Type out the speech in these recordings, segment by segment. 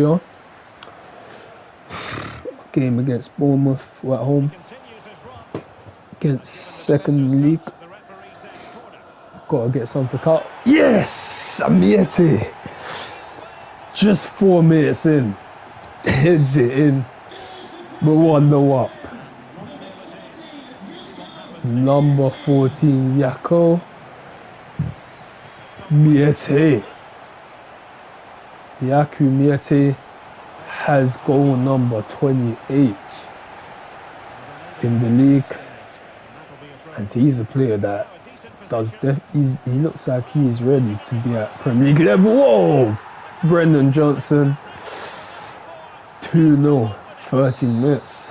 are. Game against Bournemouth, we're at home. Against second league. Gotta get something out. Yes! Amiete! Just 4 minutes in. Heads it in. We're 1-0 up. Number 14, Yakou Mieté. Yakou Mieté has goal number 28 in the league, and he's a player that he looks like he's ready to be at Premier League level. Whoa! Brendan Johnson, 2-0, 13 minutes.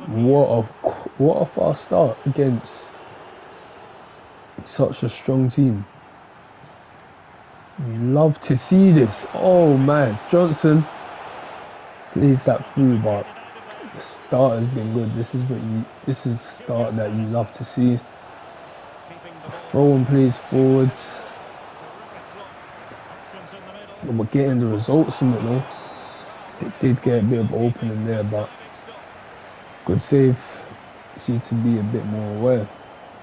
What a fast start against such a strong team. You love to see this. Oh man, Johnson plays that through, but the start has been good. This is the start that you love to see. Throwing plays forwards. And we're getting the results from it though. It did get a bit of opening there, but good save. You need to be a bit more aware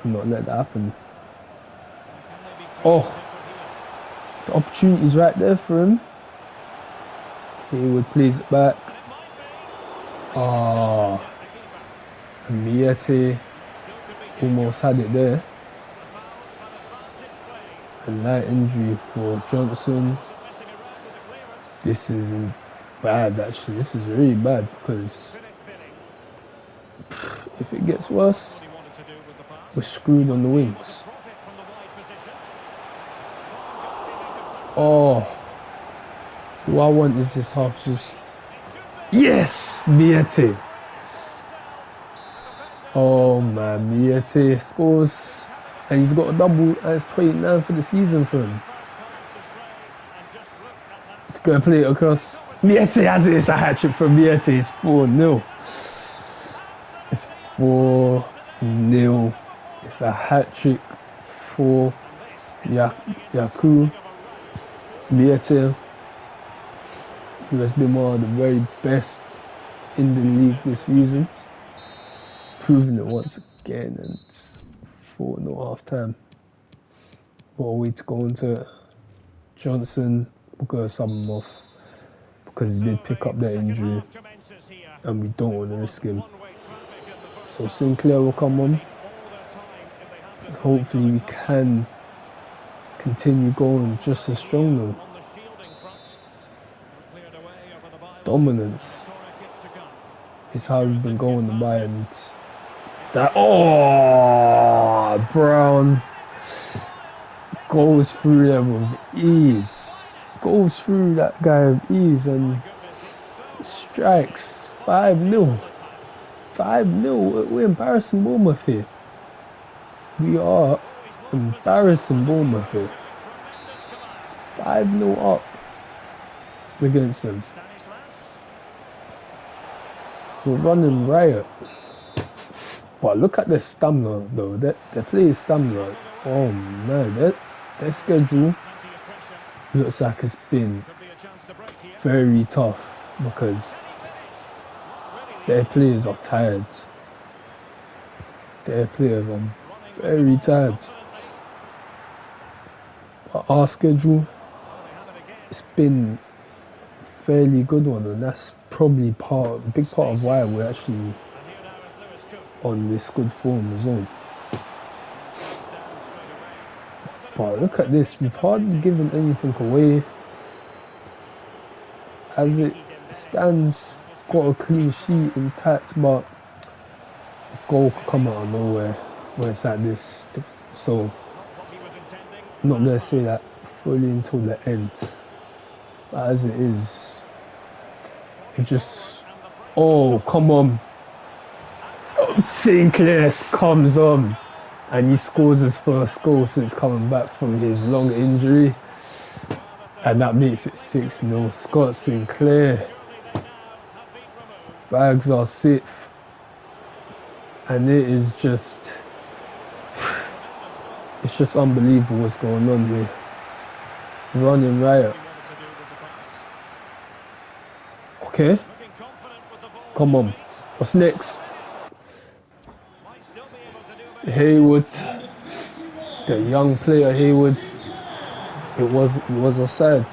and not let that happen. Oh, the opportunity's right there for him. He would please it back. Ah, Mieté almost had it there. A light injury for Johnson. This is bad actually. This is really bad because if it gets worse, we're screwed on the wings. Oh, what I want is this half just... Yes! Mieté. Oh man, Mieté scores. And he's got a double, and it's 29 for the season for him. He's going to play it across. Mieté has it. It's a hat-trick from Mieté. It's 4-0. It's 4-0. It's a hat-trick for Yakou Mieté, who has been one of the very best in the league this season, proving it once again. And it's 4-0 half time. What a way to go into it. Johnson, we're going to sub him off because he did pick up that injury and we don't want to risk him. So Sinclair will come on. Hopefully we can continue going just as strong though. Dominance is how we've been going to buy, and that Brown goes through them with ease. Goes through that guy with ease and strikes 5-0. 5-0. We're embarrassing Bournemouth here. We are embarrassing Bournemouth here. 5-0 up against them. We're running riot. But look at their stamina though. Their players' stamina. Oh man, their schedule looks like it's been very tough because their players are tired. Their players are very tired. But our schedule, it's been a fairly good one, and that's probably a big part of why we're actually on this good form as well. But look at this, we've hardly given anything away. As it stands, got a clean sheet intact, but a goal could come out of nowhere when it's like this. So I'm not going to say that fully until the end. But as it is, it just... Oh, come on. Sinclair comes on and he scores his first goal since coming back from his long injury. And that makes it 6-0. Scott Sinclair. Bags are safe. And it is just... It's just unbelievable what's going on here. Running riot. Okay, come on. What's next? Haywood, the young player Haywood. It was offside.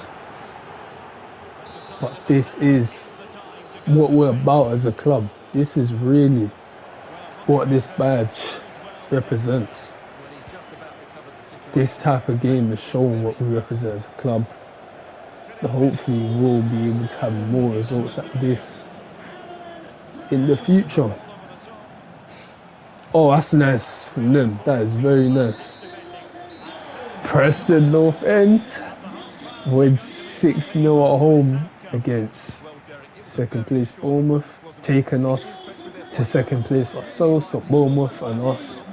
But this is what we're about as a club. This is really what this badge represents. This type of game is showing what we represent as a club. And hopefully we'll be able to have more results like this in the future. Oh, that's nice from them. That is very nice. Preston North End wins 6-0 at home against second place Bournemouth, taking us to second place ourselves. So Bournemouth and us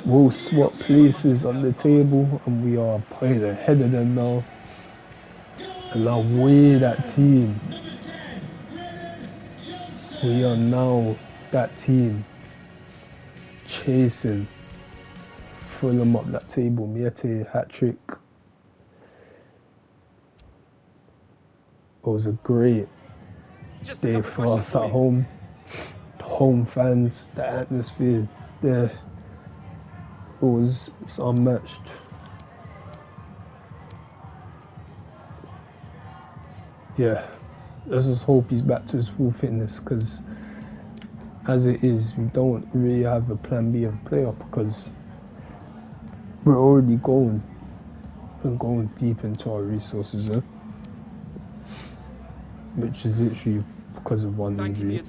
will swap places on the table, and we are playing ahead of them now. And now we're that team. We are now that team chasing Fulham up that table. Miete hat-trick. It was a great day for us at home. The home fans, the atmosphere there, it's unmatched. Yeah, let's just hope he's back to his full fitness, because as it is, we don't really have a plan B of a playoff, because we're already going deep into our resources, which is literally because of one injury.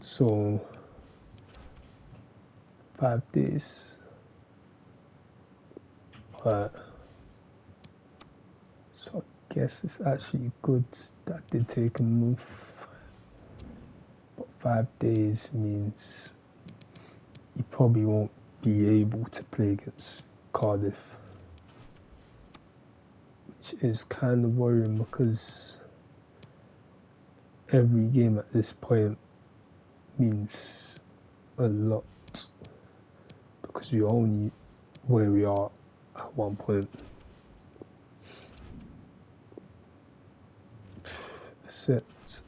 So 5 days. Alright. So I guess it's actually good that I did take a move. But 5 days means you probably won't be able to play against Cardiff, which is kind of worrying, because every game at this point means a lot, because we're only where we are at one point. Accept.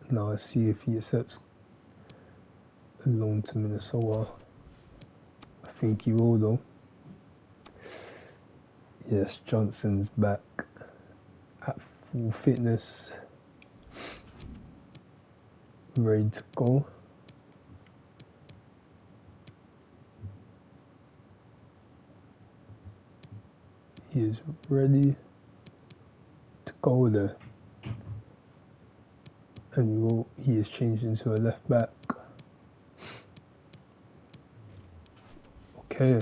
Now I see if he accepts a loan to Minnesota. I think he will though. Yes, Johnson's back at full fitness, ready to go. He is ready to go there. And he is changed into a left back. Okay.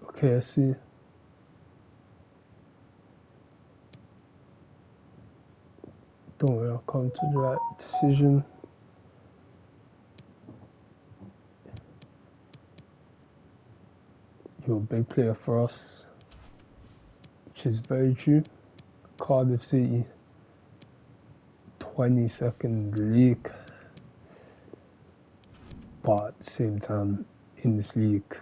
Okay, I see. Don't worry, I'll come to the right decision. You're a big player for us, which is very true. Cardiff City, 22nd league, but at the same time, in this league,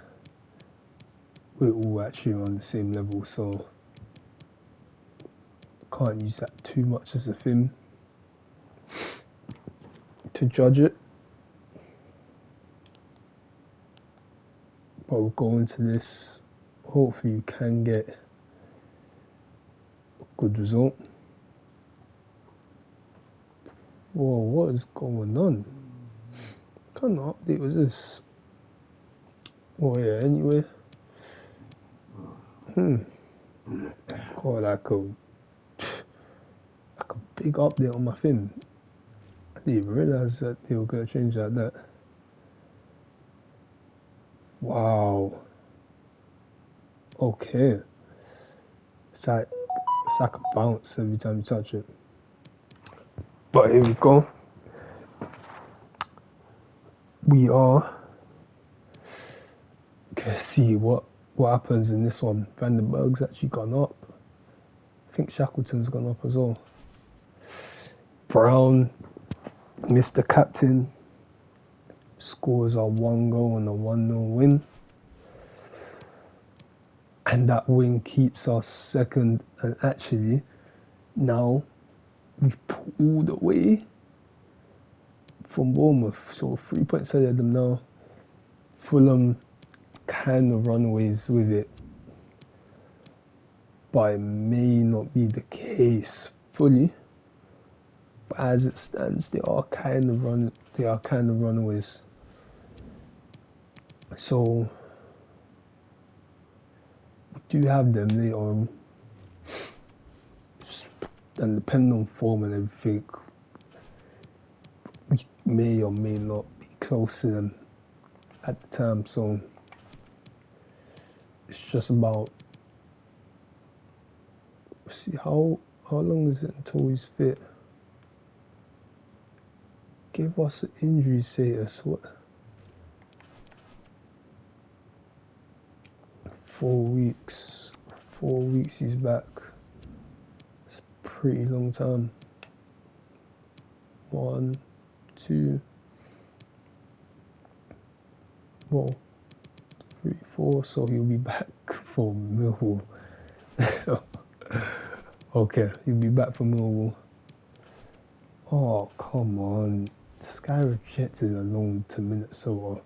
we're all actually on the same level, so can't use that too much as a thing to judge it. But we'll go into this. Hopefully, you can get a good result. Whoa, what is going on? What kind of update was this? Oh yeah, anyway. Got like a big update on my thing. I didn't even realise that they were going to change like that. Wow. Okay. It's like a bounce every time you touch it. But here we go. We are. Okay, see what happens in this one. Vandenberg's actually gone up. think Shackleton's gone up as well. Brown, Mr. Captain, scores a 1 goal and a 1-0 win. And that win keeps us second. And actually, now we've pulled away from Bournemouth. So 3 points ahead of them now. Fulham kind of runaways with it. But it may not be the case fully. But as it stands, they are kind of runaways. So we do have them later on. And depending on form and everything, we may or may not be close to them at the time. So it's just about, see how long is it until he's fit? Give us an injury status. What? 4 weeks. 4 weeks he's back. It's a pretty long time. 1, 2, 3, 4. So he'll be back for Millwall. Okay, he'll be back for Millwall. Oh, come on. This guy rejected a loan to Minnesota.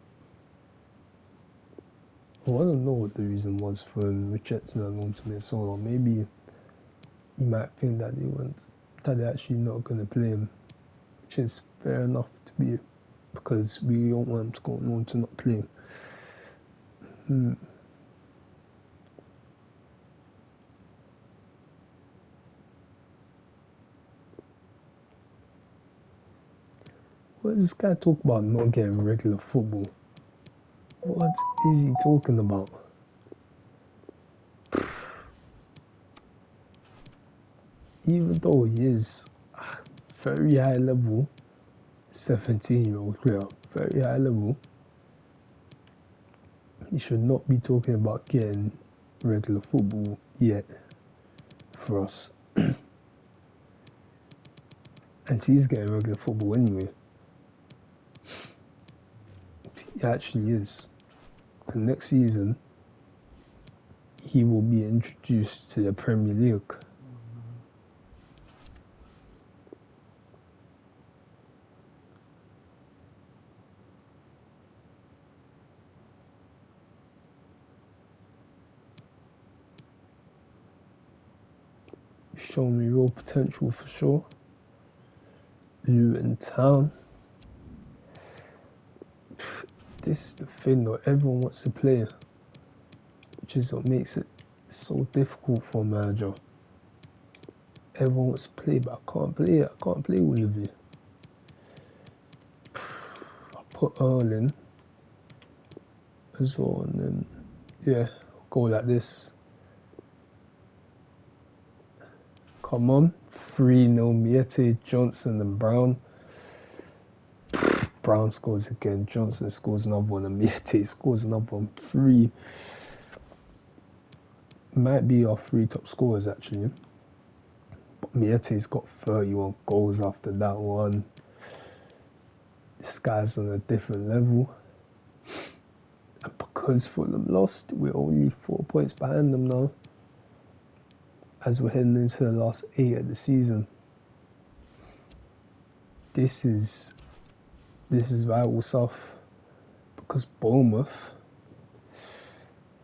Well, I don't know what the reason was for him rejecting a loan to Minnesota. Maybe he might think that they're actually not going to play him, which is fair enough to be, because we don't want him to go on loan to not play him. What does this guy talk about not getting regular football? What is he talking about? Even though he is very high level, 17-year-old player, very high level, he should not be talking about getting regular football yet for us. And he's getting regular football anyway. He actually is. And next season, he will be introduced to the Premier League. Showing me real potential for sure. Luton Town. This is the thing though, everyone wants to play, which is what makes it so difficult for a manager. Everyone wants to play, but I can't play it. I can't play with you. I put Earl in as well, and then yeah, go like this. Come on, 3-0 Miete, Johnson and Brown. Brown scores again, Johnson scores another one, and Miete scores another one. 3 might be our 3 top scorers actually. But Miete's got 31 goals after that one. This guy's on a different level. And because Fulham lost, we're only 4 points behind them now, as we're heading into the last 8 of the season. This is vital stuff, because Bournemouth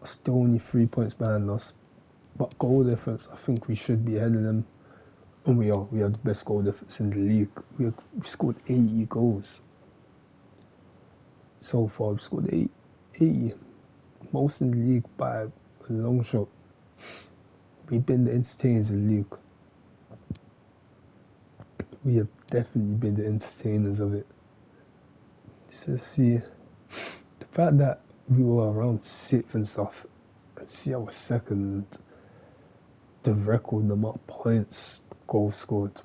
are still only 3 points behind us, but goal difference, I think we should be ahead of them, and we are. We have the best goal difference in the league. We've scored 80 goals so far. We've scored 80, most in the league by a long shot. We've been the entertainers of the league. We have definitely been the entertainers of it. So see, the fact that we were around 6th and stuff, and see our second, the record amount of points, goals scored,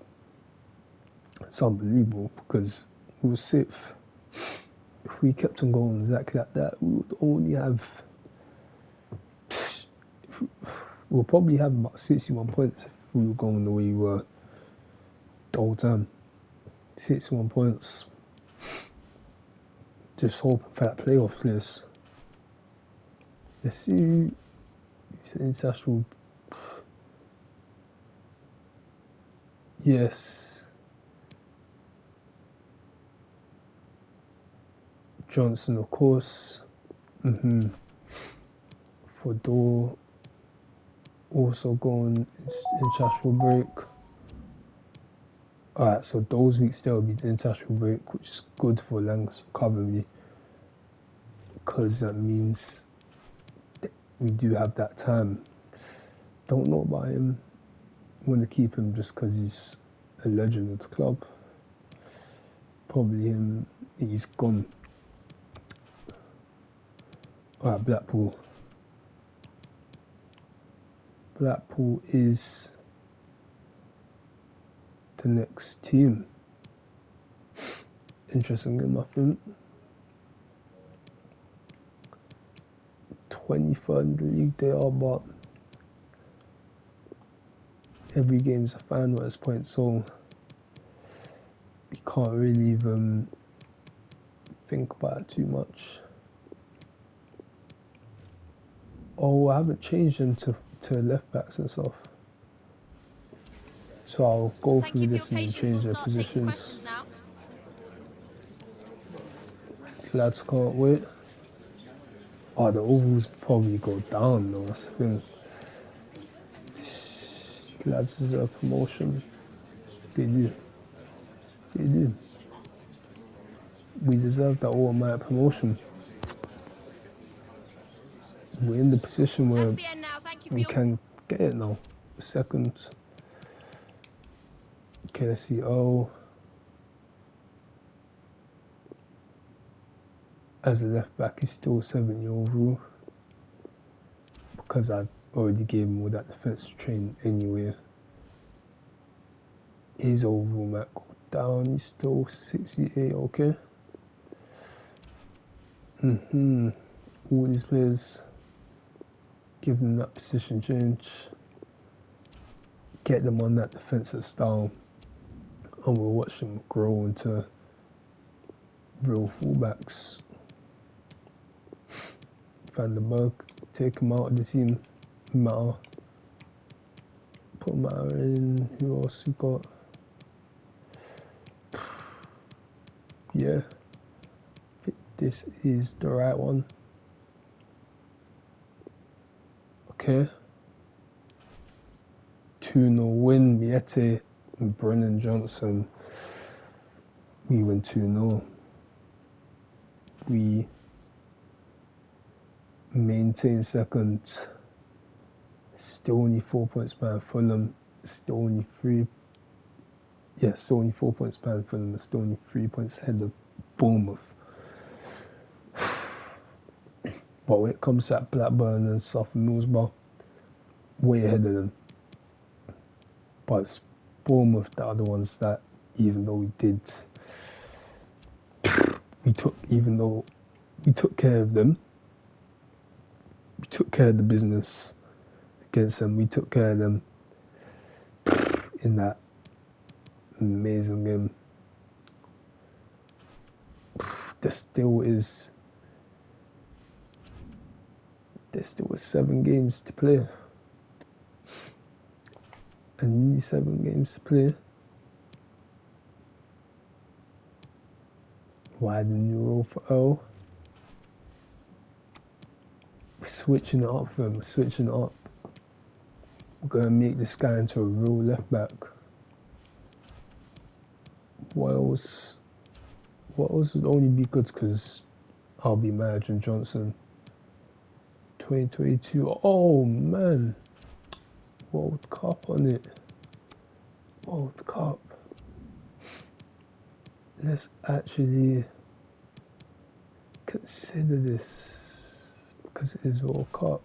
it's unbelievable, because we were 6th. If we kept on going exactly like that, we would only have, we'll probably have about 61 points if we were going the way we were the whole time. 61 points. Just hoping for that playoff place. Let's see who's international. Yes. Johnson, of course. Fodor also going international break. Alright, so those weeks there will be the international break, which is good for Lang's recovery, because that means that we do have that time. Don't know about him. I want to keep him just because he's a legend of the club. Probably him, he's gone. Alright, Blackpool. Blackpool is the next team. Interesting game, I think. 23rd in the league they are, but every game's a final at this point, so we can't really even think about it too much. Oh, I haven't changed them to left backs and stuff. So I'll go through this and change their positions. Lads can't wait. Oh, the ovals probably go down though, that's the thing. Lads deserve promotion. They do. They do. We deserve that automatic promotion. We're in the position where we can get it now. Second. Okay, let's see. Oh, as a left back, he's still 70 overall because I already gave him all that defensive training anyway. His overall might go down. He's still 68. Okay. All these players, give them that position change, get them on that defensive style, and we'll watch them grow into real fullbacks. Van der Berg, take him out of the team. Matter. Put Matter in. Who else we got? Yeah. This is the right one. Okay. 2-0 win. Miete and Brennan Johnson. We win 2-0. We maintain second. Still only 4 points behind Fulham. Still only 3. Yeah, still only 4 points behind Fulham. Still only 3 points ahead of Bournemouth. But when it comes to Blackburn and South Middlesbrough, way ahead of them. But it's Bournemouth that are the ones that, even though we took care of them, we took care of the business against them, we took care of them in that amazing game. There still is 7 games to play. And these 7 games to play. Why the new rule for O? We're switching it up for him. We're switching it up. We're going to make this guy into a real left back. What else would only be good because I'll be managing Johnson. 2022. Oh man. World Cup on it. World Cup. Let's actually consider this because it is World Cup.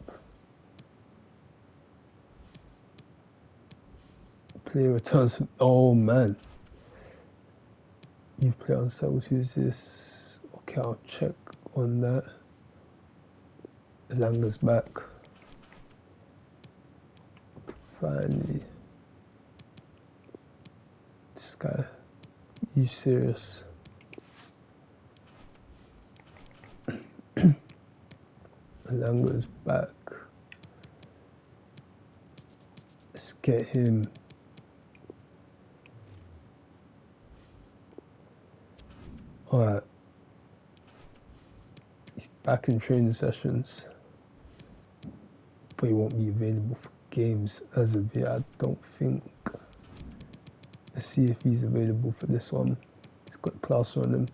Player returns. Oh man. You play on site. Who's this? Okay, I'll check on that. Langer's back. Finally. You serious? Langa's back. Let's get him. Alright. He's back in training sessions. But he won't be available for games as of yet, I don't think. Let's see if he's available for this one. He's got class on him.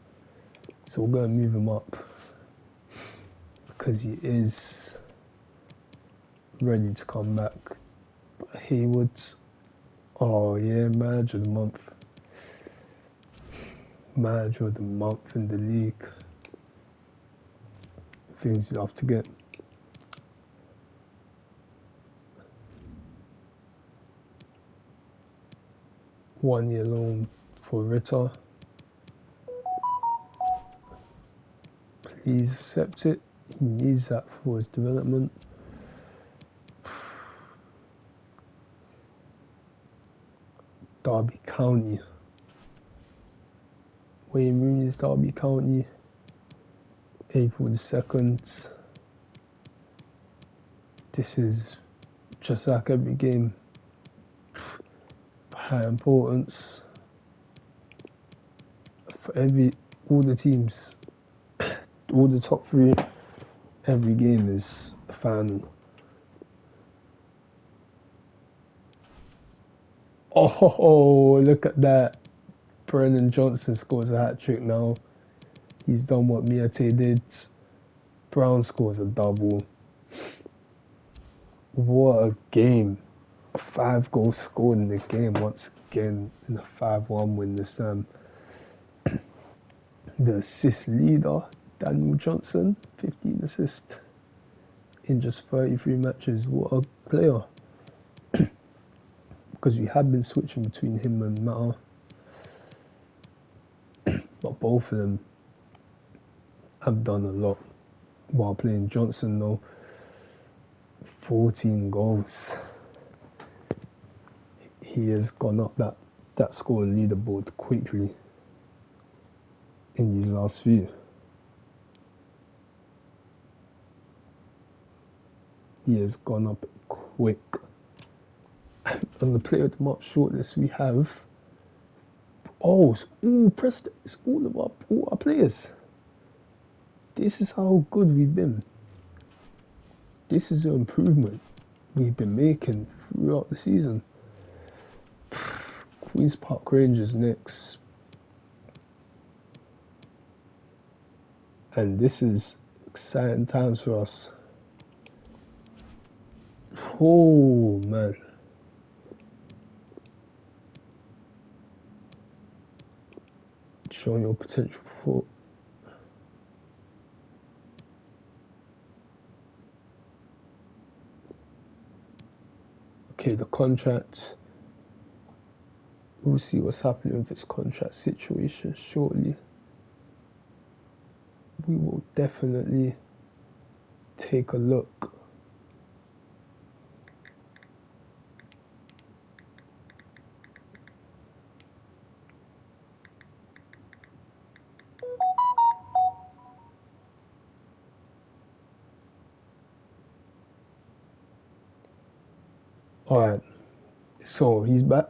So we're going to move him up. Because he is ready to come back. But Hayward's, oh yeah, manager of the month. Manager of the month in the league. Things you have to get. One year loan for Ritter. Please accept it. He needs that for his development. Derby County. Wayne Rooney's Derby County. April the 2nd. This is just like every game. High importance for all the teams, all the top three. Every game is a final. Oh, look at that! Brennan Johnson scores a hat trick now. He's done what Miate did. Brown scores a double. What a game! 5 goals scored in the game once again in a 5-1 win this time. The assist leader, Daniel Johnson, 15 assists in just 33 matches. What a player. Because we have been switching between him and Mata. But both of them have done a lot while playing. Johnson though, 14 goals. He has gone up that score leaderboard quickly in these last few. He has gone up quick. On the player of the month shortlist we have, it's all of our players. This is how good we've been. This is the improvement we've been making throughout the season. Queen's Park Rangers next. And this is exciting times for us. Oh man. Showing your potential for okay, the contract. We'll see what's happening with its contract situation shortly. We will definitely take a look. Alright, so he's back.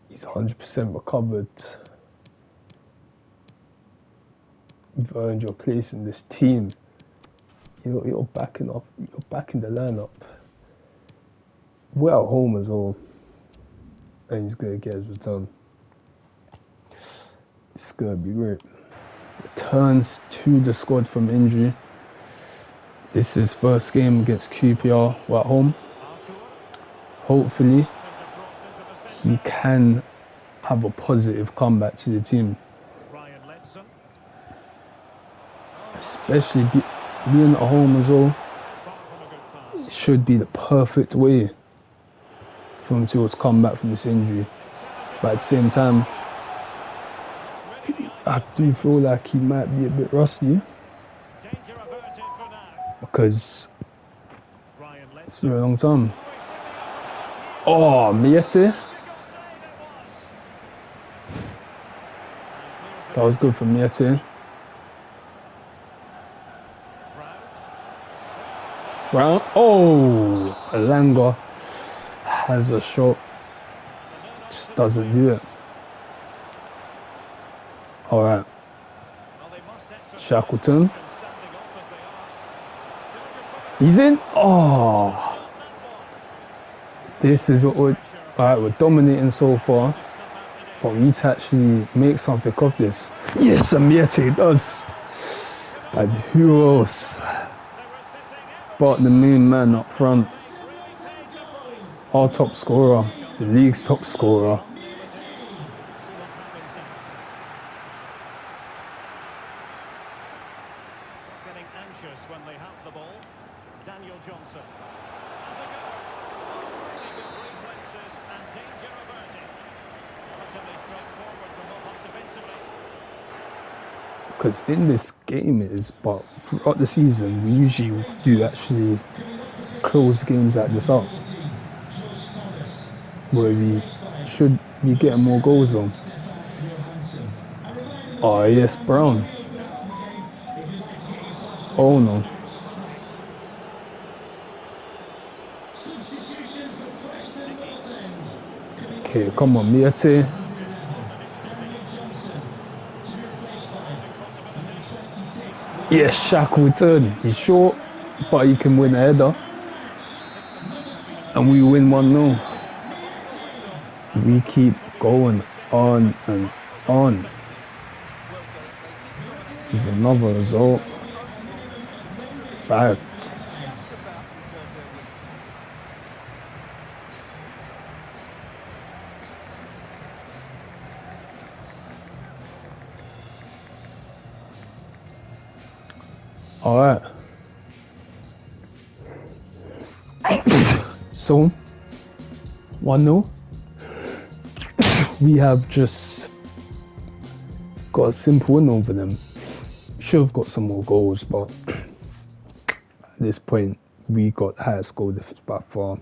He's 100% recovered. You've earned your place in this team. You're backing up. You're back in the lineup. We're at home as well, and he's gonna get his return. It's gonna be great. Returns to the squad from injury. This is his first game against QPR. We're at home. Hopefully, he can have a positive comeback to the team. Especially being at home as well. It should be the perfect way for him to come back from this injury. But at the same time, I do feel like he might be a bit rusty. Because it's been a long time. Oh, Miete. That was good for Miete. Brown. Oh, Elanga has a shot. Just doesn't do it. All right. Shackleton. He's in. Oh. This is what we're... Alright, we're dominating so far. But we need to actually make something of this. Yes, Amiete does. But who else? But the main man up front. Our top scorer. The league's top scorer. Getting anxious when they have the ball. Daniel Johnson. Really good reflexes and danger averted. Relatively straightforward to move up defensively. Because in this game it is, but throughout the season we usually do actually close games like this up, where we should be getting more goals on. Oh yes, Brown. Oh no. Okay, come on, Miete. Yes, Shackleton. He's short, but he can win a header. And we win 1-0. We keep going on and on. With another result. Right. All right. So 1-0. We have just got a simple win over them. Should have got some more goals, but at this point we got the highest goal difference by far.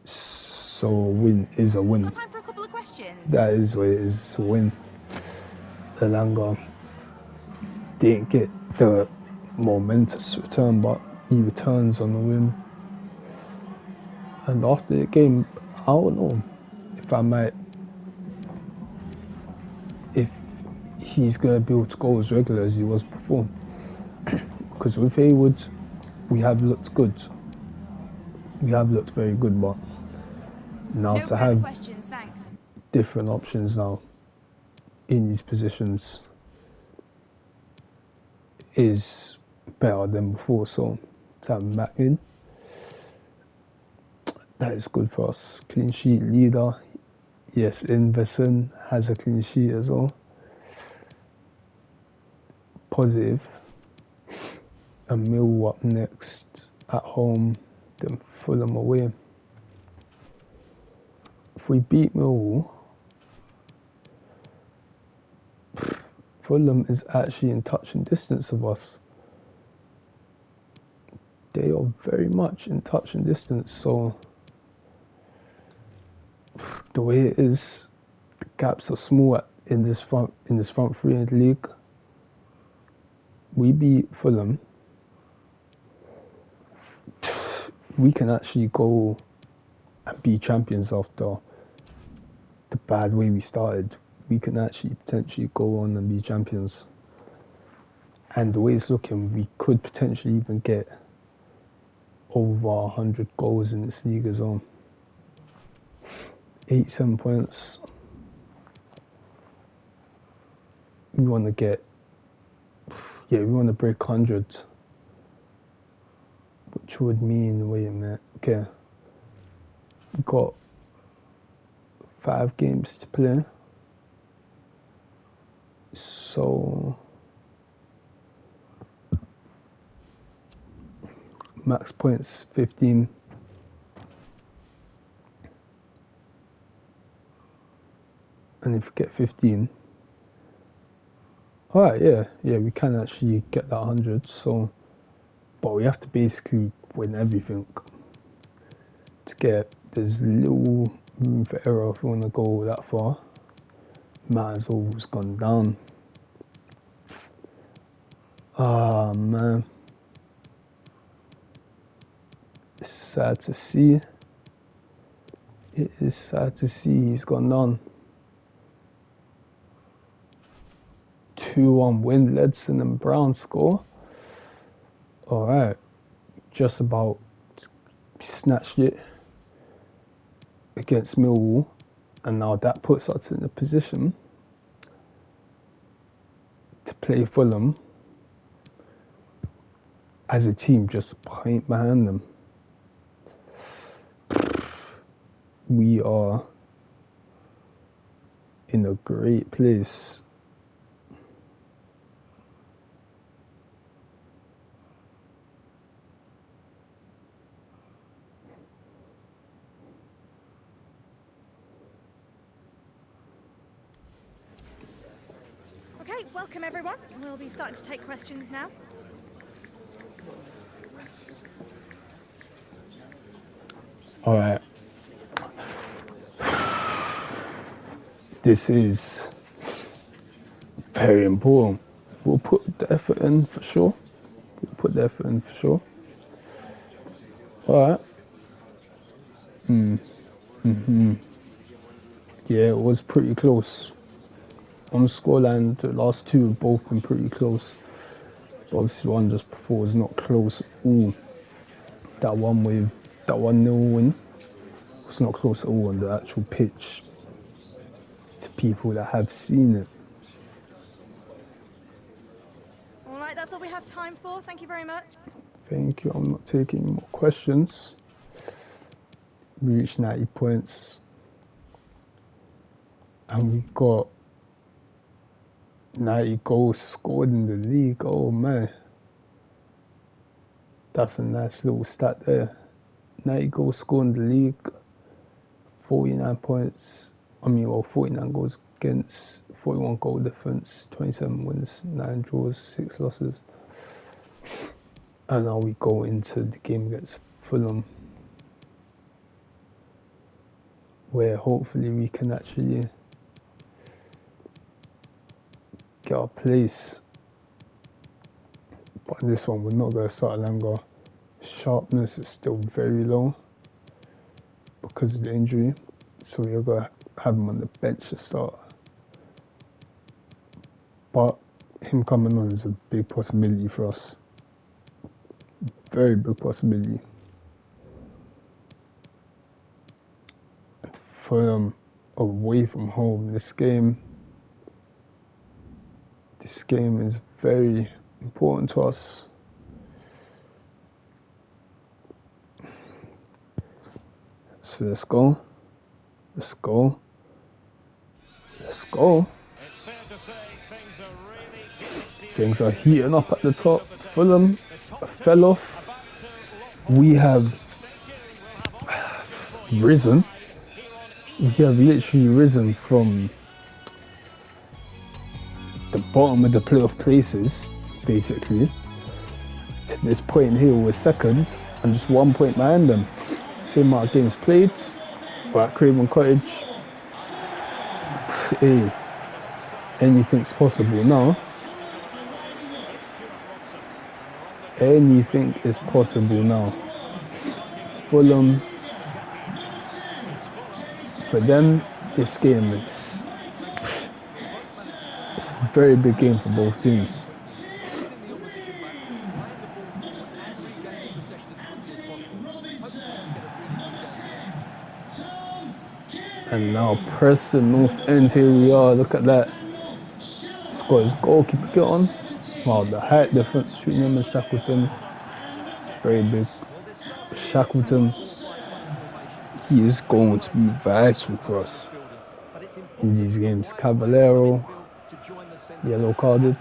So a win is a win. Got time for a couple of questions? That is what it is. It's a win. Elanga didn't get the momentous return, but he returns on the win. And after the game, I don't know if he's going to be able to go as regular as he was before. Because with Haywood, we have looked good. We have looked very good, but now No to have questions, thanks. different options now in these positions is better than before. So to have him back in, that is good for us. Clean sheet leader. Yes, Inverson has a clean sheet as well. Positive. And Millwall up next at home, then Fulham away. If we beat Millwall, Fulham is actually in touch and distance of us. They are very much in touch and distance, so the way it is, the gaps are small in this front three in the league. We beat Fulham, we can actually go and be champions after the bad way we started. We can actually potentially go on and be champions. And the way it's looking, we could potentially even get over 100 goals in this league as well. 87 points. We want to we want to break 100. Which would mean, wait a minute, okay. We've got 5 games to play. So max points 15. And if we get 15, alright, yeah, we can actually get that 100. So, but we have to basically win everything to to get, there's little room for error if you want to go that far. Might as well has gone down. Ah, man. It's sad to see. It is sad to see he's gone down. 2-1 win. Ledson and Brown score. Alright. Just about snatched it against Millwall. And now that puts us in a position to play Fulham as a team just a point behind them. We are in a great place. Okay, welcome everyone. We'll be starting to take questions now. All right. This is very important. We'll put the effort in for sure. All right. Yeah, it was pretty close. On the scoreline, the last two have both been pretty close. But obviously, one just before was not close at all. That 1-0 win was not close at all on the actual pitch. To people that have seen it. All right, that's all we have time for. Thank you very much. Thank you. I'm not taking any more questions. We reached 90 points. And we got 90 goals scored in the league. Oh man. That's a nice little stat there. 90 goals scored in the league. 49 points. 49 goals against, 41 goal difference, 27 wins, 9 draws, 6 losses. And now we go into the game against Fulham, where hopefully we can actually get our place. But in this one, we're not going to start Elanga. Sharpness is still very low because of the injury. So we're going to have him on the bench to start. But him coming on is a big possibility for us. Very big possibility. For away from home, this game is very important to us. So let's go. Let's go. Let's go. It's fair to say things are really Things are heating up at the top. Fulham fell off. We have risen. We have literally risen from the bottom of the playoff places, basically, to this point here. We're second and just 1 point behind them. Same amount of games played. We're at Craven Cottage. Hey, anything's possible now. Anything is possible now. Fulham, for them, this game is it's a very big game for both teams. And now Preston North End, here we are, look at that. He's got his goalkeeper kit on. Wow, the height difference between him and Shackleton, very big. Shackleton, he is going to be vital for us in these games. Caballero, yellow carded.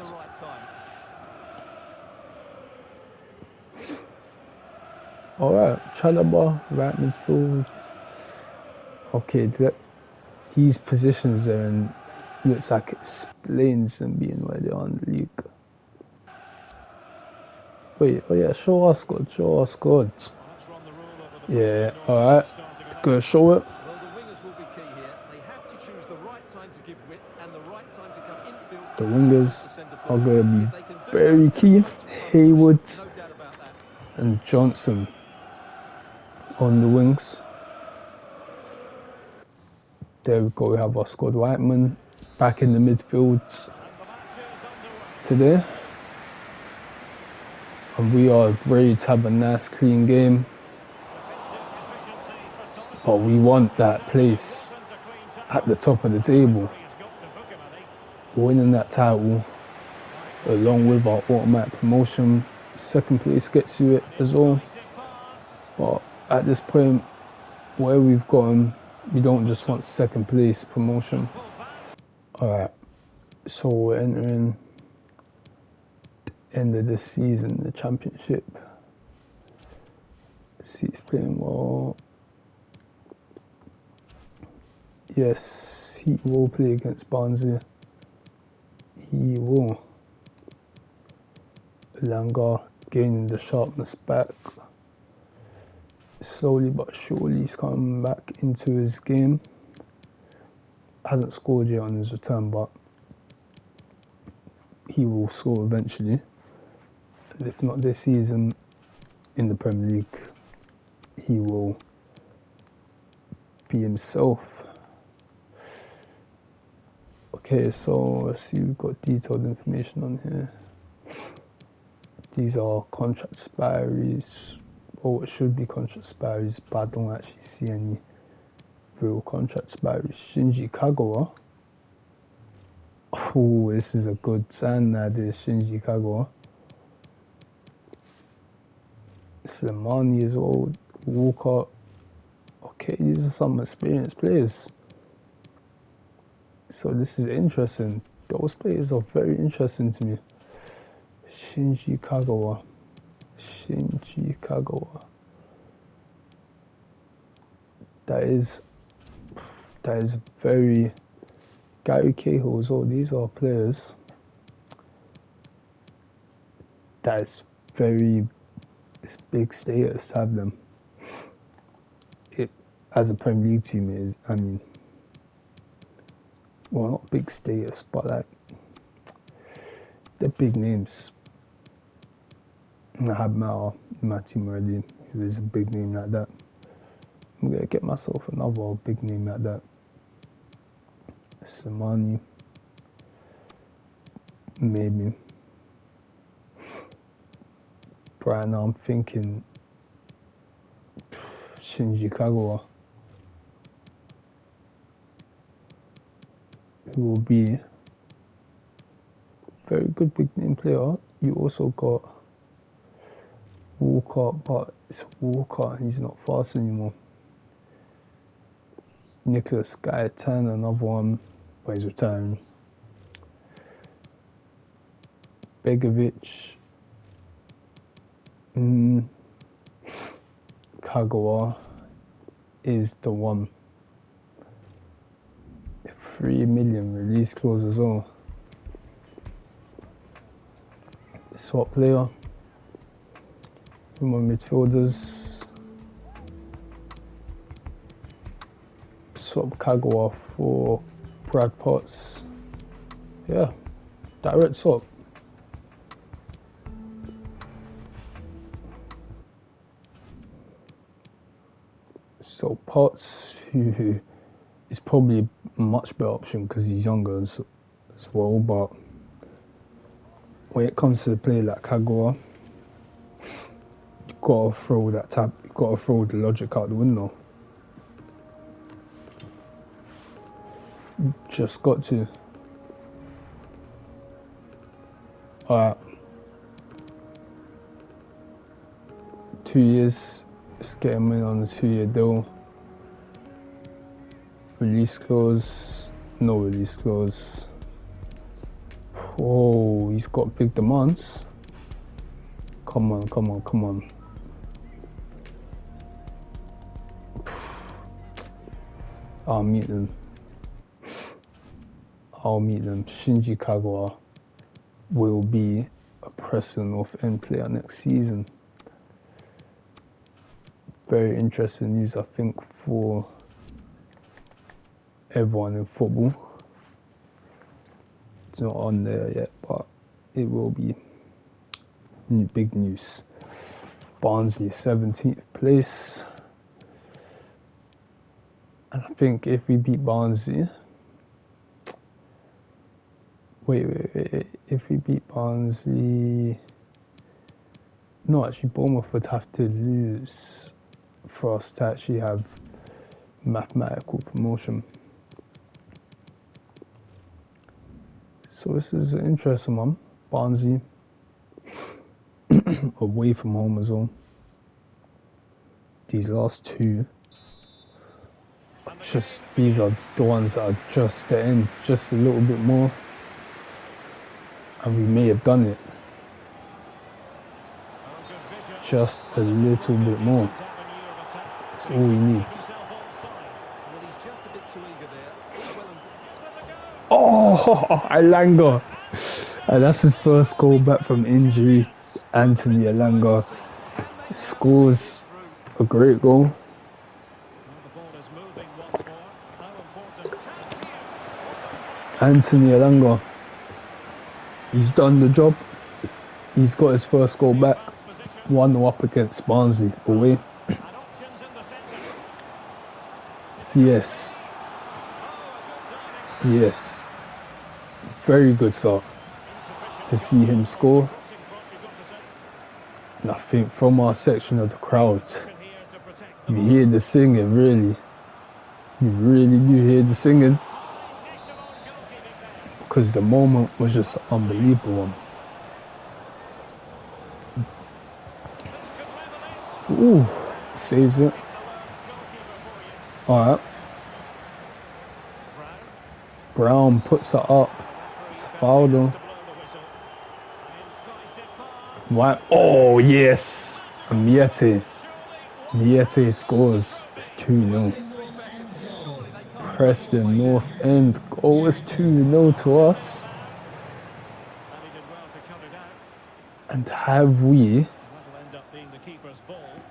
Alright, Chalobah, right midfield. Okay, these positions there, and looks like it explains them being where they are in the league. Wait, oh yeah, show our squad. Yeah, alright. Gonna show it. Well, the wingers will be key here. They have to choose the right time to give width and the right time to come infield. The wingers The centre are forward. gonna be If they can do very that, key. they'll have to Haywood no doubt about that. and Johnson on the wings. There we go, we have our squad Whiteman back in the midfield today. And we are ready to have a nice clean game. But we want that place at the top of the table. Winning that title along with our automatic promotion. Second place gets you it as well. But at this point, where we've gotten, we don't just want second place promotion. Alright, so we're entering the end of this season, the championship. City's playing well. Yes, he will play against Barnsley. He will. Langer gaining the sharpness back. Slowly but surely he's coming back into his game. Hasn't scored yet on his return, but he will score eventually. And if not this season, in the Premier League, he will be himself. Okay, so let's see, we've got detailed information on here. These are contract expiries. Well, it should be contract expiries, but I don't actually see any real contract expiries. Shinji Kagawa. Oh, this is a good sign now, this Shinji Kagawa. Slimani as well. Walker. Okay, these are some experienced players. So this is interesting. Those players are very interesting to me. Shinji Kagawa. Shinji Kagawa. That is very... Gary Cahill as well. These are players that is very... It's big status to have them. It, as a Premier League team, is, I mean, well, not big status, but like, they're big names. And I have Mao in my team already, who is a big name like that. I'm gonna get myself another big name like that. Samani, maybe. But right now I'm thinking Shinji Kagawa, who will be a very good big name player. You also got Walker, but it's Walker, he's not fast anymore. Nicholas Gaetan, another one, but he's retiring. Begovic. Kagawa is the one. 3 million release clause as well. Swap player. More midfielders. Swap Kagawa for Brad Potts. Yeah, direct swap. So Potts, who is probably a much better option because he's younger as well, but when it comes to a player like Kagawa, you've got to throw the logic out the window. Just got to. Alright. 2 years. Let's get him in on a 2-year deal. Release clause. No release clause. Oh, he's got big demands. Come on, come on, come on. I'll meet them. Shinji Kagawa will be a Preston North End player next season. very interesting news, I think, for everyone in football. It's not on there yet, but it will be big news. Barnsley 17th place. And I think if we beat Barnsley... Wait. If we beat Barnsley... No, actually, Bournemouth would have to lose for us to actually have mathematical promotion. So this is an interesting one. Barnsley away from home as well. These last two, these are the ones that are just getting just a little bit more, and we may have done it just a little bit more. That's all we need. Oh, Elanga. And that's his first goal back from injury. Anthony Elanga scores a great goal. Anthony Elanga, he's done the job. He's got his first goal back. 1-0 up against Barnsley away. Yes. Very good start to see him score. And I think from our section of the crowd, you hear the singing, really. You really do hear the singing. Because the moment was just an unbelievable one. Ooh, saves it. Alright. Brown puts it up. It's fouled him. What? Oh, yes. And Miete scores. It's 2-0. Preston North End. Oh, it's 2-0 to us. And have we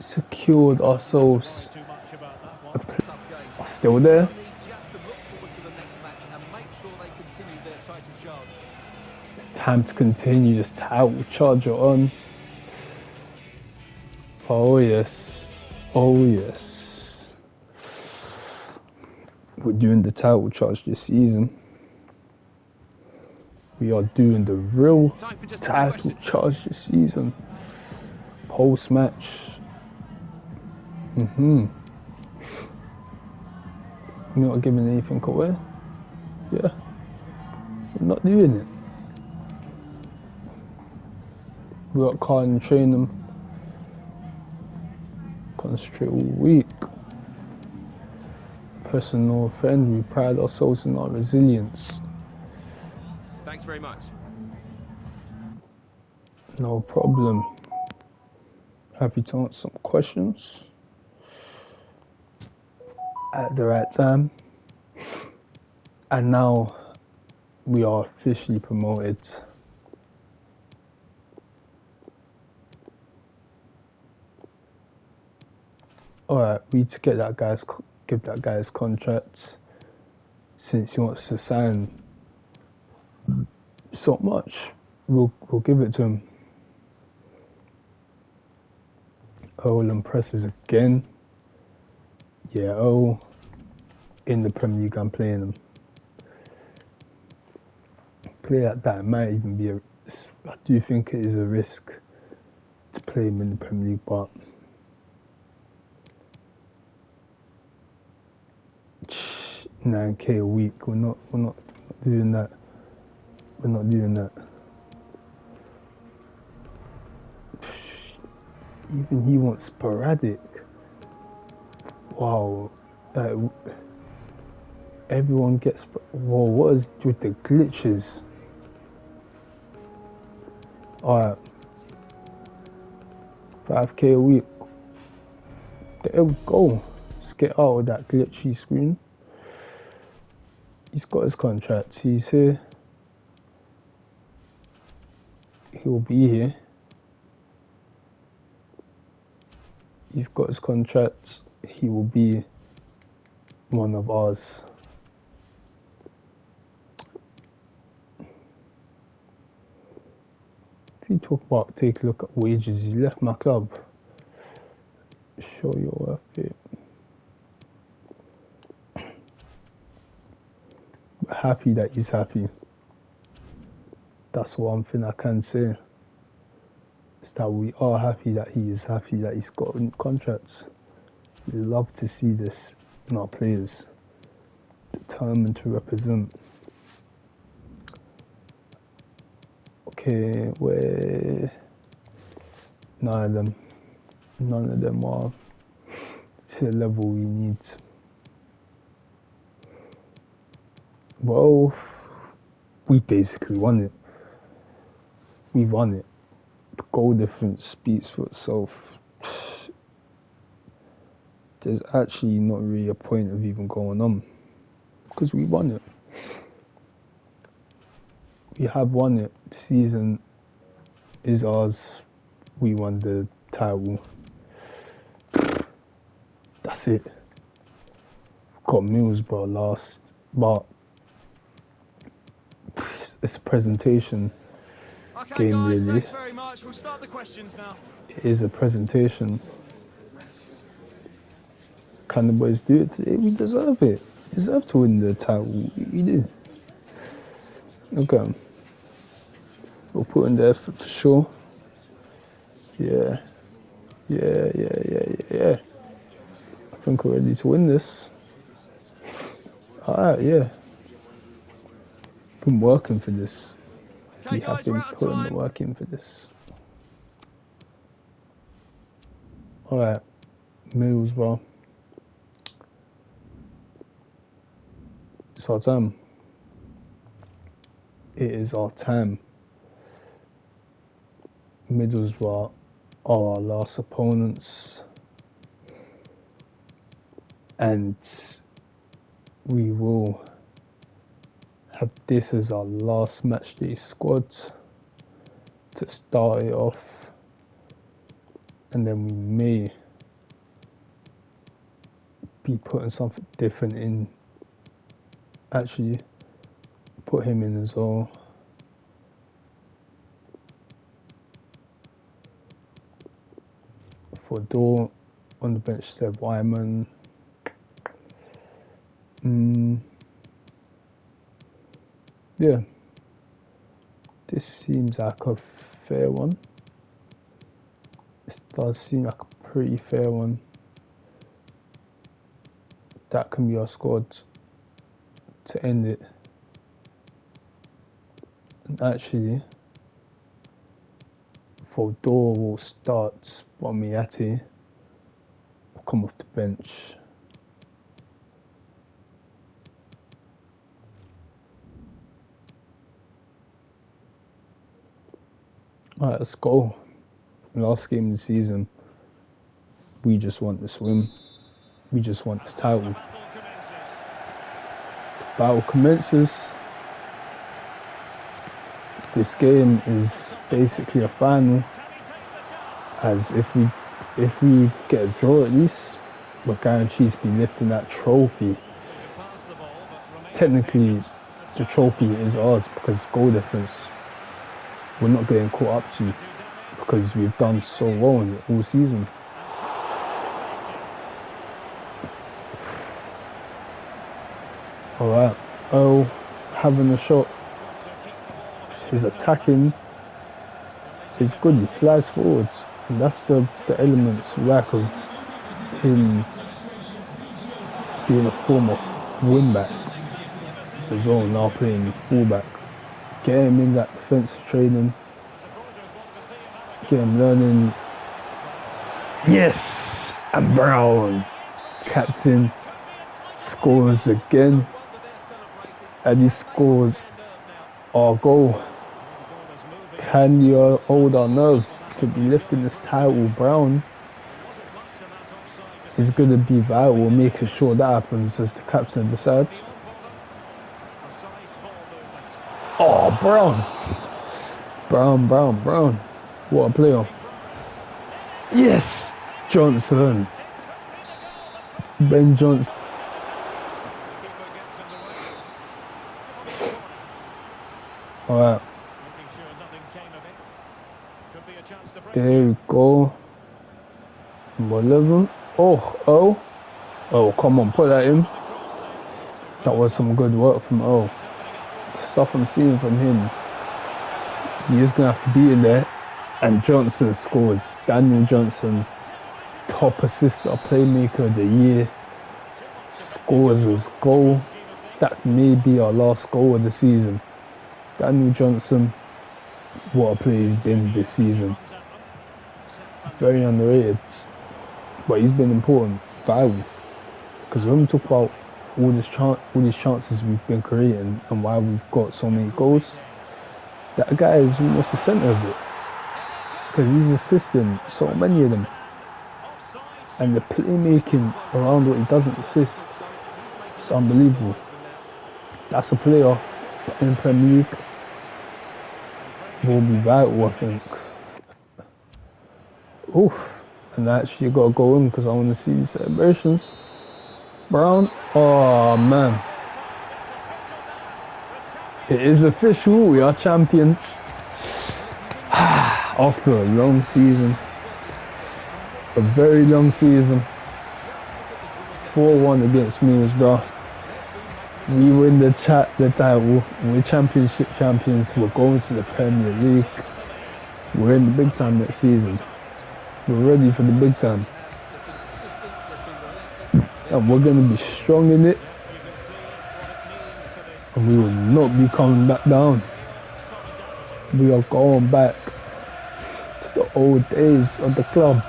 secured ourselves a place? Are still there? It's time to continue this title charge on. Oh yes. We're doing the title charge this season. We are doing the real title charge this season. Post match. We're not giving anything away. Yeah. We're not doing it. Work hard and train them. Concentrate all week. Personal friend, we pride ourselves in our resilience. Thanks very much. No problem. Happy to answer some questions at the right time. And now we are officially promoted. Alright, we need to get that guy's, give that guy his contract, since he wants to sign so much. We'll give it to him. Owen presses again. Yeah, in the Premier League I'm playing him. Play like that, it might even be I do think it is a risk to play him in the Premier League, but $9K a week. We're not doing that. We're not doing that. Even he wants sporadic. Wow. Everyone gets. Whoa, what is with the glitches? Alright. 5K a week. There we go. Let's get out of that glitchy screen. He's got his contract. He's here. He'll be here. He's got his contract. He will be one of ours. If you talk about take a look at wages, he left my club. Show your worth it. But happy that he's happy. That's one thing I can say. Is that we are happy that he is happy that he's got contracts. We love to see this in our players. Determined to represent. Okay, where none of them are to the level we need. Well, we basically won it. We won it. The goal difference speaks for itself. There's actually not really a point of even going on because we won it. We have won it. The season is ours. We won the title. That's it. Got Middlesbrough last, but it's a presentation Okay, game, guys, really. thanks very much. We'll start the questions now. It is a presentation. Can the boys do it today? We deserve it. We deserve to win the title. We do. Okay. We'll put in the effort for sure. Yeah. I think we're ready to win this. Alright, yeah. Been working for this. Okay, We have guys, been we're out of putting the time. work in for this. Alright. Middlesbrough. It's our time. It is our time. Middlesbrough are our last opponents. And we will have this as our last matchday squad to start it off. And then we may be putting something different in. Actually, put him in as well. For Door on the bench, Seb Wyman. Yeah, this seems like a fair one. This does seem like a pretty fair one. That can be our squad to end it. And actually, for Door will start Bomiati, will come off the bench. Alright, let's go. Last game of the season. We just want this win. We just want this title. Battle commences. This game is basically a final. As if we get a draw at least, we're guaranteed to be lifting that trophy. Technically, the trophy is ours because goal difference. We're not getting caught up to because we've done so well in it all season. Alright, Earl having a shot. His attacking is good, he flies forward. And that's the elements lack of him being a form of wing-back as well, now playing full-back. Get him in that defensive training. Get him learning. Yes! And Brown, captain, scores again. And he scores our goal. Can you hold our nerve to be lifting this title? Brown is going to be vital, making sure that happens as the captain decides. Oh, Brown. Brown. What a player. Yes. Johnson. Ben Johnson. Keeper gets in the way. Alright, Making sure nothing came of it. Could be a chance to break. there we go. Number 11. Oh, come on, put that in. That was some good work from O. The stuff I'm seeing from him, he is going to have to be in there. And Johnson scores. Daniel Johnson, top assister, playmaker of the year, scores his goal. That may be our last goal of the season. Daniel Johnson, what a player he's been this season. Very underrated, but he's been important, vital. Because when we talk about all these chances we've been creating and why we've got so many goals, that guy is almost the centre of it. Because he's assisting so many of them. And the playmaking around what he doesn't assist, it's unbelievable. That's a player in the Premier League will be vital, I think. Oof. And actually got to go in because I want to see these celebrations. Brown. Oh man. It is official, we are champions. After a long season. A very long season. 4-1 against Middlesbrough. We win the title. We're championship champions. We're going to the Premier League. We're in the big time next season. We're ready for the big time. And we're going to be strong in it. And we will not be coming back down. We are going back to the old days of the club.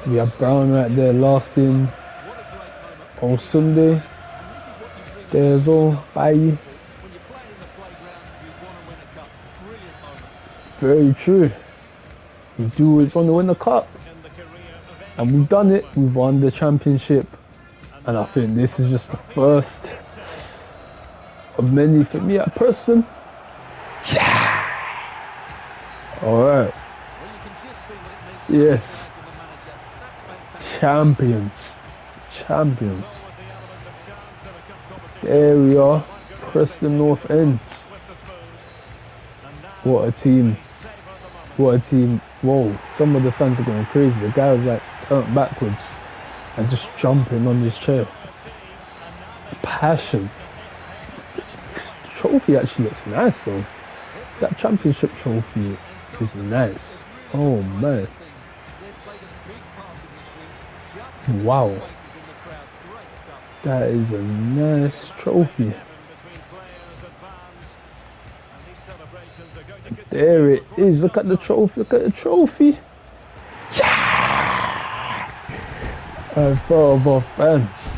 We have Brown right there last in on Sunday. There's all Bailly. Very true. We do is on the win the cup. And we've done it. We've won the championship. And I think this is just the first of many for me at Preston. Yeah! Alright. Yes. Champions. Champions. There we are. Preston North End. What a team. What a team. Whoa. Some of the fans are going crazy. The guy was like turned backwards and just jumping on his chair. Passion. The trophy actually looks nice though. That championship trophy is nice. Oh man. Wow. That is a nice trophy. There it is. Look at the trophy. Look at the trophy. Yeah! I thought of our fans.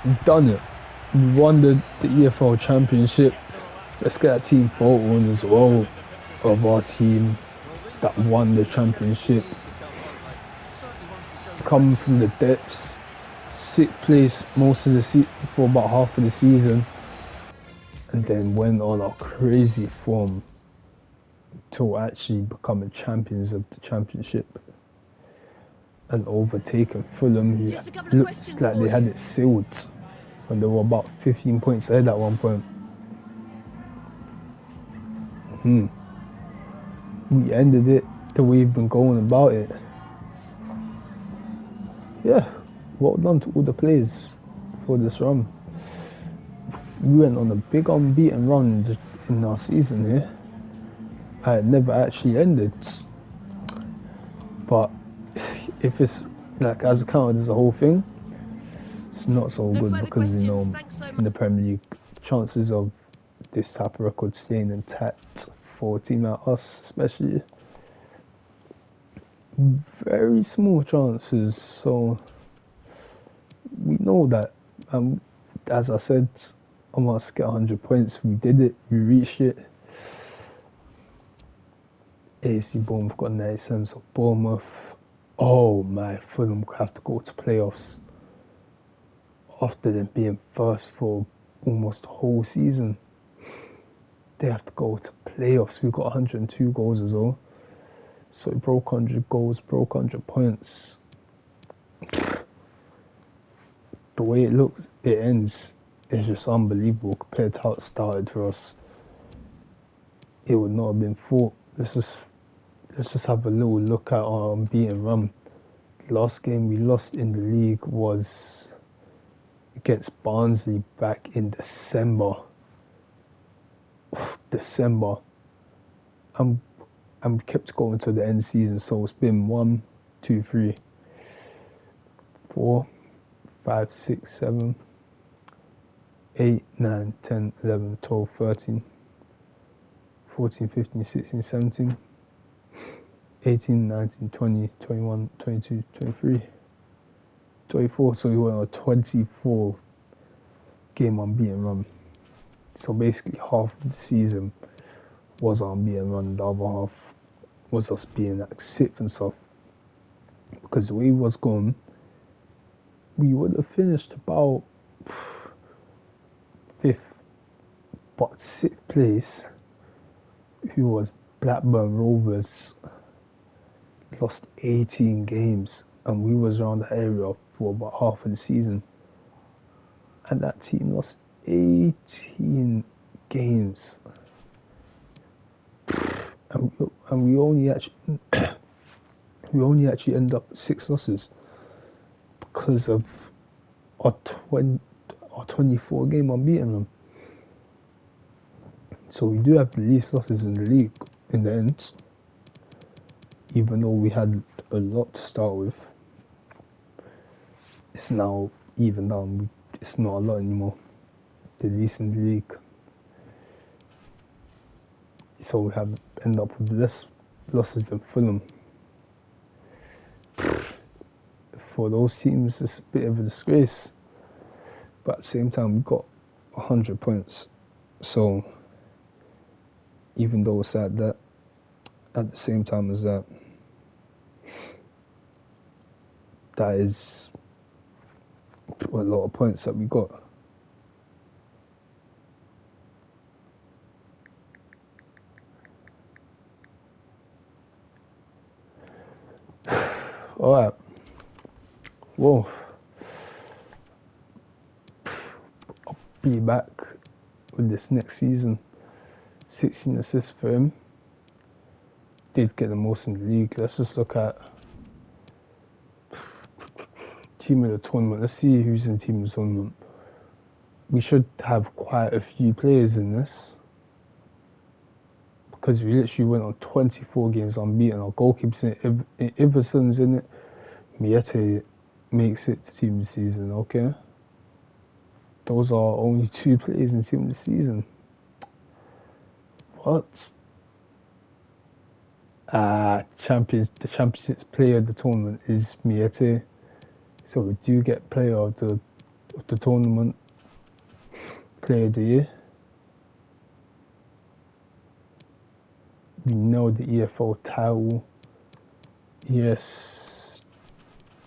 We've done it. We won the EFL Championship. Let's get a team photo on as well of our team that won the championship. Coming from the depths. 6th place most of the for about half of the season, and then went on a crazy form to actually becoming champions of the championship and overtaking Fulham, who looks like they had it sealed when they were about 15 points ahead at one point. We ended it the way we've been going about it. Yeah. Well done to all the players for this run. We went on a big unbeaten run in our season here. It never actually ended. But if it's like as counted as a whole thing, it's not so good because you know in the Premier League, chances of this type of record staying intact for a team like us especially, very small chances. So we know that, as I said, I must get 100 points. We did it, we reached it. AFC Bournemouth got 97, so Bournemouth, oh my, Fulham have to go to playoffs after them being first for almost the whole season. They have to go to playoffs. We've got 102 goals as well, So he broke 100 goals, broke 100 points. The way it looks, it ends, is just unbelievable compared to how it started for us. It would not have been fought. Let's just have a little look at our unbeaten run. The last game we lost in the league was against Barnsley back in December. I'm kept going to the end of the season, so it's been 1, 2, 3, 4, 5, 6, 7, 8, 9, 10, 11, 12, 13, 14, 15, 16, 17, 18, 19, 20, 21, 22, 23, 24. So we went on a 24 game unbeaten run. So basically half of the season was unbeaten run, the other half was us being like sixth and stuff. Because the way it was going, we would have finished about 5th, but 6th place, who was Blackburn Rovers, lost 18 games, and we was around the area for about half of the season, and that team lost 18 games, and we only actually end up with 6 losses because of our 24 game unbeaten run. So we do have the least losses in the league in the end, even though we had a lot to start with. It's now even down. It's not a lot anymore. The least in the league. So we have end up with less losses than Fulham. For those teams, it's a bit of a disgrace. But at the same time, we got 100 points. So even though it's at that, at the same time as that, that is a lot of points that we got. Alright. Whoa. I'll be back with this next season. 16 assists for him. Did get the most in the league. Let's just look at team of the tournament. Let's see who's in team of the tournament. We should have quite a few players in this, because we literally went on 24 games unbeaten. Our goalkeeper's in it, Iverson's in it, Miete makes it to team of the season. Okay, those are only 2 players in team of the season. What? The championships player of the tournament is Miete. So we do get player of the tournament, player of the year. We know the EFL title. Yes,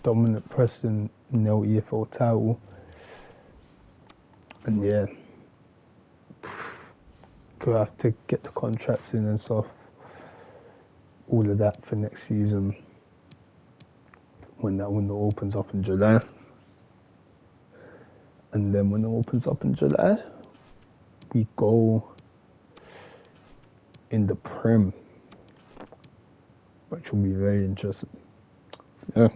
Dominic Preston, no EFL title. And yeah, we'll have to get the contracts in and stuff. All of that for next season, when that window opens up in July. And then when it opens up in July, we go in the Prem, which will be very interesting. Yeah.